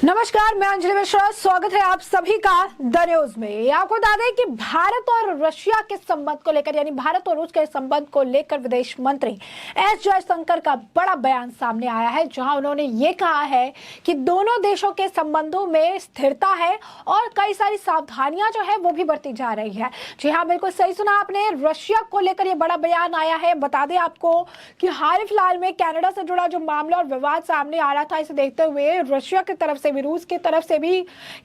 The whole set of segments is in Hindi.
नमस्कार, मैं अंजलि मिश्रा। स्वागत है आप सभी का द न्यूज में। आपको बता दें कि भारत और रशिया के संबंध को लेकर यानी भारत और रूस के संबंध को लेकर विदेश मंत्री एस जयशंकर का बड़ा बयान सामने आया है, जहां उन्होंने ये कहा है कि दोनों देशों के संबंधों में स्थिरता है और कई सारी सावधानियां जो है वो भी बरती जा रही है। जी हाँ, बिल्कुल सही सुना आपने। रशिया को लेकर ये बड़ा बयान आया है। बता दें आपको कि हाल फिलहाल में कनाडा से जुड़ा जो मामला और विवाद सामने आ रहा था, इसे देखते हुए रशिया की तरफ से भी रूस की तरफ से भी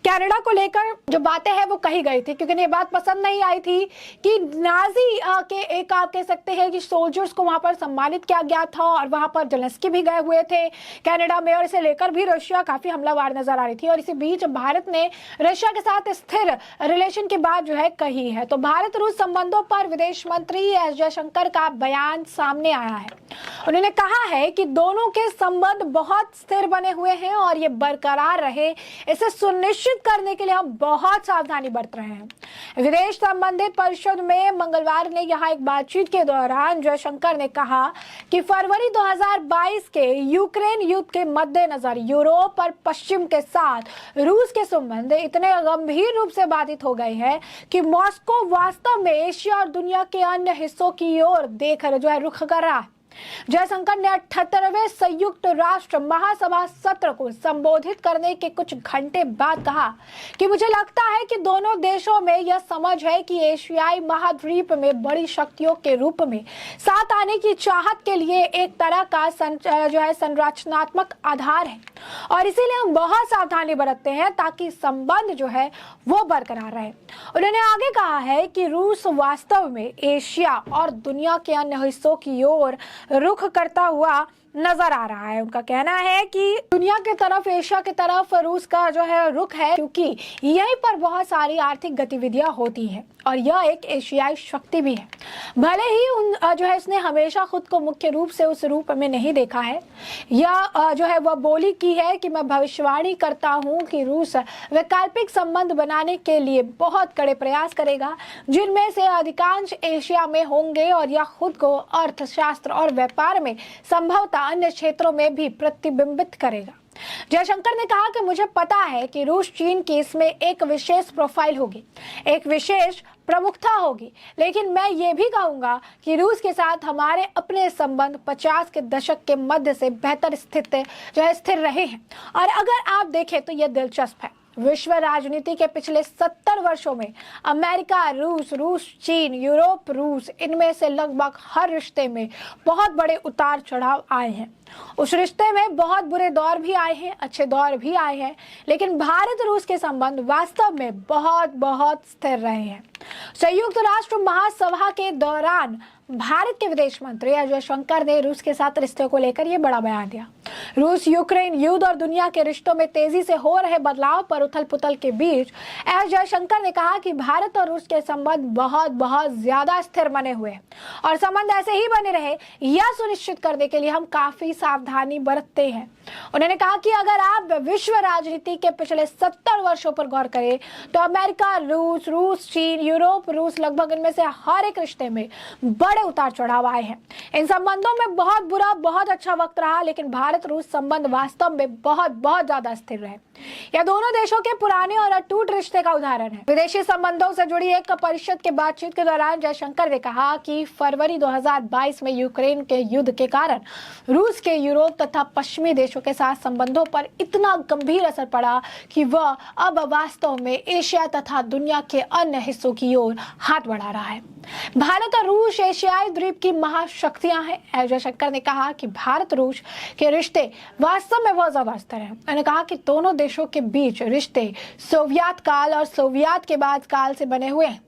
कनाडा को लेकर जो बातें हैं वो कही गई थी, क्योंकि ये बात पसंद नहीं आई थी कि नाजी के एक आप कह सकते हैं कि सोल्जर्स को वहां पर सम्मानित किया गया था और वहां पर जेलेंस्की भी गए हुए थे कनाडा में, और इसे लेकर भी रशिया काफी हमलावर नजर आ रही थी। और इसी बीच भारत ने रशिया के साथ स्थिर रिलेशन की बात जो है कही है। तो भारत रूस संबंधों पर विदेश मंत्री एस जयशंकर का बयान सामने आया है। उन्होंने कहा है कि दोनों के संबंध बहुत स्थिर बने हुए हैं और ये बरकरार रहे, इसे सुनिश्चित करने के लिए हम बहुत सावधानी बरत रहे हैं। विदेश संबंधित परिषद में मंगलवार ने यहाँ एक बातचीत के दौरान जयशंकर ने कहा कि फरवरी 2022 के यूक्रेन युद्ध के मद्देनजर यूरोप और पश्चिम के साथ रूस के संबंध इतने गंभीर रूप से बाधित हो गए हैं कि मॉस्को वास्तव में एशिया और दुनिया के अन्य हिस्सों की ओर देख जो है रुख कर रहा है। जयशंकर ने 78वें संयुक्त राष्ट्र महासभा सत्र को संबोधित करने के कुछ घंटे बाद कहा कि मुझे लगता है कि दोनों देशों में यह समझ है कि एशियाई महाद्वीप में बड़ी शक्तियों के रूप में साथ आने की चाहत के लिए एक तरह का जो है संरचनात्मक आधार है, और इसीलिए हम बहुत सावधानी बरतते हैं ताकि संबंध जो है वो बरकरार रहे। उन्होंने आगे कहा है कि रूस वास्तव में एशिया और दुनिया के अन्य हिस्सों की ओर रुख करता हुआ नजर आ रहा है। उनका कहना है कि दुनिया की तरफ, एशिया की तरफ रूस का जो है रुख है, क्योंकि यहीं पर बहुत सारी आर्थिक गतिविधियां होती हैं और यह एक एशियाई शक्ति भी है। भले ही जो है इसने हमेशा खुद को मुख्य रूप से उस रूप में नहीं देखा है, या जो है वह बोली की है कि मैं भविष्यवाणी करता हूं कि रूस वैकल्पिक संबंध बनाने के लिए बहुत कड़े प्रयास करेगा, जिनमें से अधिकांश एशिया में होंगे, और यह खुद को अर्थशास्त्र और व्यापार में संभवतः अन्य क्षेत्रों में भी प्रतिबिंबित करेगा। जयशंकर ने कहा कि मुझे पता है कि रूस चीन की इसमें एक विशेष प्रोफाइल होगी, एक विशेष प्रमुखता होगी, लेकिन मैं ये भी कहूंगा कि रूस के साथ हमारे अपने संबंध 50 के दशक के मध्य से बेहतर स्थिर रहे हैं। और अगर आप देखें तो यह दिलचस्प है। विश्व राजनीति के पिछले 70 वर्षों में अमेरिका, रूस, चीन, यूरोप, रूस, इनमें से लगभग हर रिश्ते में बहुत बड़े उतार चढ़ाव आए हैं। उस रिश्ते में बहुत बुरे दौर भी आए हैं, अच्छे दौर भी आए हैं, लेकिन भारत रूस के संबंध वास्तव में बहुत बहुत स्थिर रहे हैं। संयुक्त राष्ट्र महासभा के दौरान भारत के विदेश मंत्री एस जयशंकर ने रूस के साथ रिश्तों को लेकर यह बड़ा बयान दिया। रूस यूक्रेन युद्ध और दुनिया के रिश्तों में तेजी से हो रहे बदलाव पर उथल पुथल के बीच एस जयशंकर ने कहा कि भारत और रूस के संबंध बहुत बहुत ज्यादा स्थिर बने हुए हैं और संबंध ऐसे ही बने रहे, यह सुनिश्चित करने के लिए हम काफी सावधानी बरतते हैं। उन्होंने कहा कि अगर आप विश्व राजनीति के पिछले 70 वर्षों पर गौर करें तो अमेरिका, रूस, चीन, यूरोप, रूस, लगभग इनमें से हर एक रिश्ते में बड़े उतार चढ़ाव आए हैं। इन संबंधों में बहुत बुरा, बहुत अच्छा वक्त रहा, लेकिन भारत रूस संबंध वास्तव में बहुत बहुत ज्यादा स्थिर रहे। यह दोनों देशों के पुराने और अटूट रिश्ते का उदाहरण है। विदेशी संबंधों से जुड़ी एक परिषद के बातचीत के दौरान जयशंकर ने कहा कि फरवरी 2022 में यूक्रेन के युद्ध के कारण रूस के यूरोप तथा पश्चिमी देशों के साथ संबंधों पर इतना गंभीर असर पड़ा कि वह अब वास्तव में एशिया तथा दुनिया के अन्य हिस्सों की ओर हाथ बढ़ा रहा है। भारत और रूस एशियाई द्वीप की महाशक्तियां हैं। एस जयशंकर ने कहा कि भारत रूस के रिश्ते वास्तव में बहुत ज्यादा स्थिर हैं। उन्होंने कहा कि दोनों देशों के बीच रिश्ते सोवियत काल और सोवियत के बाद काल से बने हुए हैं।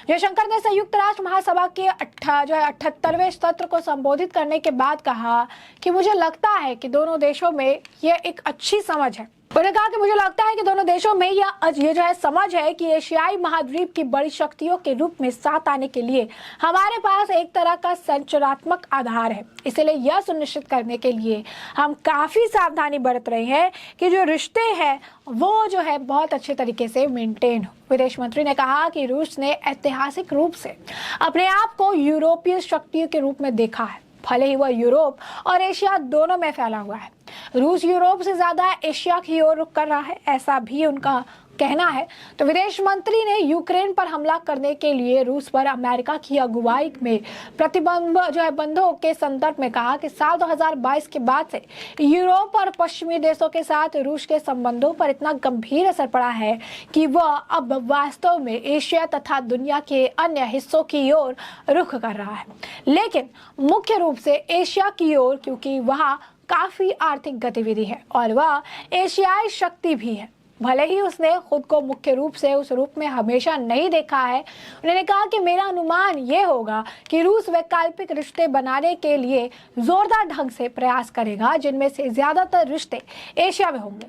जयशंकर ने संयुक्त राष्ट्र महासभा के 78वें सत्र को संबोधित करने के बाद कहा कि मुझे लगता है कि दोनों देशों में यह एक अच्छी समझ है। उन्होंने कहा कि मुझे लगता है कि दोनों देशों में ये जो है समझ है कि एशियाई महाद्वीप की बड़ी शक्तियों के रूप में साथ आने के लिए हमारे पास एक तरह का संरचनात्मक आधार है। इसलिए यह सुनिश्चित करने के लिए हम काफी सावधानी बरत रहे हैं कि जो रिश्ते हैं वो जो है बहुत अच्छे तरीके से मेंटेन हो। विदेश मंत्री ने कहा कि रूस ने ऐतिहासिक रूप से अपने आप को यूरोपीय शक्तियों के रूप में देखा है, भले ही वह यूरोप और एशिया दोनों में फैला हुआ है। रूस यूरोप से ज्यादा एशिया की ओर रुख कर रहा है, ऐसा भी उनका कहना है। तो विदेश मंत्री ने यूक्रेन पर हमला करने के लिए रूस पर अमेरिका की अगुवाई में प्रतिबंधों के संदर्भ में कहा कि साल 2022 के बाद से यूरोप और पश्चिमी देशों के साथ रूस के संबंधों पर इतना गंभीर असर पड़ा है कि वह अब वास्तव में एशिया तथा दुनिया के अन्य हिस्सों की ओर रुख कर रहा है, लेकिन मुख्य रूप से एशिया की ओर, क्योंकि वहाँ काफी आर्थिक गतिविधि है और वह एशियाई शक्ति भी है। भले ही उसने खुद को मुख्य रूप से उस रूप में हमेशा नहीं देखा है। उन्होंने कहा कि मेरा अनुमान ये होगा कि रूस वैकल्पिक रिश्ते बनाने के लिए जोरदार ढंग से प्रयास करेगा, जिनमें से ज्यादातर रिश्ते एशिया में होंगे।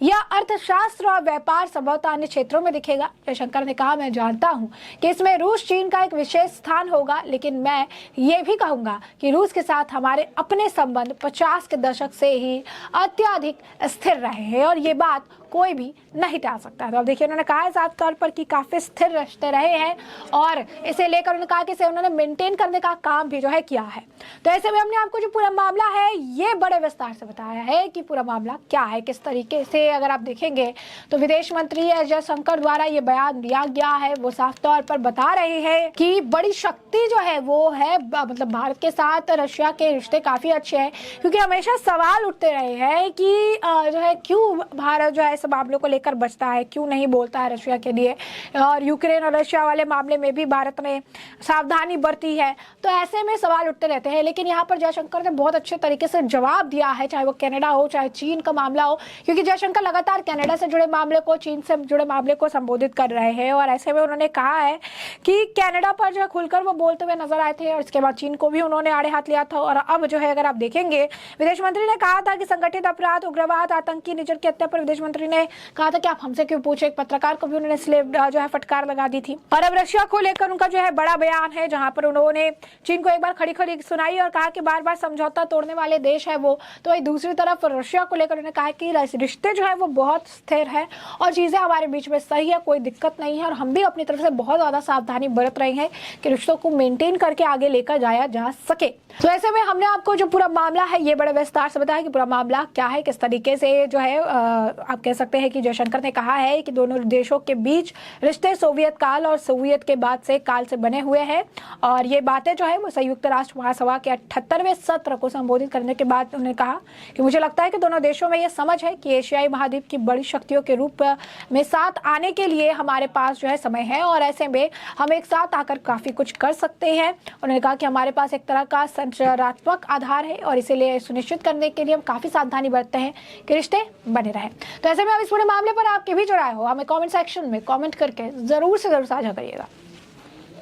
यह अर्थशास्त्र और व्यापार संभवतः अन्य क्षेत्रों में दिखेगा। जयशंकर ने कहा, मैं जानता हूं कि इसमें रूस चीन का एक विशेष स्थान होगा, लेकिन मैं ये भी कहूंगा कि रूस के साथ हमारे अपने संबंध 50 के दशक से ही अत्यधिक स्थिर रहे हैं और ये बात कोई भी नहीं टाल सकता। तो अब देखिए, उन्होंने कहा है साफ तौर पर कि काफी स्थिर रिश्ते रहे हैं और इसे लेकर उन्होंने कहा कि इसे उन्होंने मेंटेन करने का काम भी जो है किया है। तो ऐसे में हमने आपको जो पूरा मामला है ये बड़े विस्तार से बताया है कि पूरा मामला क्या है, किस तरीके से अगर आप देखेंगे तो विदेश मंत्री एस जयशंकर द्वारा ये बयान दिया गया है, वो साफ तौर पर बता रहे हैं कि बड़ी शक्ति जो है वो है, मतलब भारत के साथ रशिया के रिश्ते काफी अच्छे हैं, क्योंकि हमेशा सवाल उठते रहे हैं कि जो है क्यों भारत जो है इस मामलों को लेकर बचता है, क्यों नहीं बोलता है रशिया के लिए, और यूक्रेन और रशिया वाले मामले में भी भारत ने सावधानी बरती है। तो ऐसे में सवाल उठते रहते हैं, लेकिन यहाँ पर जयशंकर ने बहुत अच्छे तरीके से जवाब दिया है, चाहे वो कनाडा हो चाहे चीन का मामला हो, क्योंकि जयशंकर लगातार कनाडा से जुड़े मामले को, चीन से जुड़े मामले को संबोधित कर रहे हैं। और ऐसे में उन्होंने कहा है कि कनाडा पर जो खुलकर वो बोलते हुए नजर आए थे और इसके बाद चीन को भी उन्होंने आड़े हाथ लिया था। और अब जो है अगर आप देखेंगे, विदेश मंत्री ने कहा था कि संगठित अपराध, उग्रवाद, आतंकी निजर की हत्या पर विदेश मंत्री ने कहा था कि आप हमसे क्यों पूछे। एक पत्रकार को भी उन्होंने इसलिए जो है फटकार लगा दी थी। और अब रशिया को लेकर उनका जो है बड़ा बयान है, जहां पर उन्होंने चीन को एक बार खड़ी खड़ी सुनाई और कहा कि बार बार समझौता तोड़ने वाले देश है वो। तो वही दूसरी तरफ रशिया को लेकर उन्होंने कहा कि रिश्ते जो है वो बहुत स्थिर है और चीजें हमारे बीच में सही है, कोई दिक्कत नहीं है और हम भी अपनी तरफ से बहुत ज्यादा सावधानी बरत रहे हैं कि रिश्तों को मेंटेन करके आगे लेकर जाया जा सके। तो ऐसे में हमने आपको जो पूरा मामला है ये बड़े विस्तार से बताया कि पूरा मामला क्या है, किस तरीके से जो है आप कह सकते हैं कि जयशंकर ने कहा है कि दोनों देशों के बीच रिश्ते सोवियत काल और सोवियत के बाद से काल से बने हुए हैं। और ये बातें जो है वो संयुक्त राष्ट्र महासभा के 78वें सत्र को संबोधित करने के बाद उन्होंने कहा कि मुझे लगता है कि दोनों देशों में ये समझ है कि एशियाई महाद्वीप की बड़ी शक्तियों के रूप में साथ आने के लिए हमारे पास जो है समय है और ऐसे में हम एक साथ आकर काफी कुछ कर सकते हैं। उन्होंने कहा कि हमारे पास एक तरह का संरचनात्मक आधार है और इसीलिए सुनिश्चित करने के लिए हम काफी सावधानी बरतते हैं कि रिश्ते बने रहें। तो ऐसे में अब इस पूरे मामले पर आपके भी जो राय हो हमें कमेंट सेक्शन में कमेंट करके जरूर से जरूर साझा करिएगा।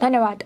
धन्यवाद।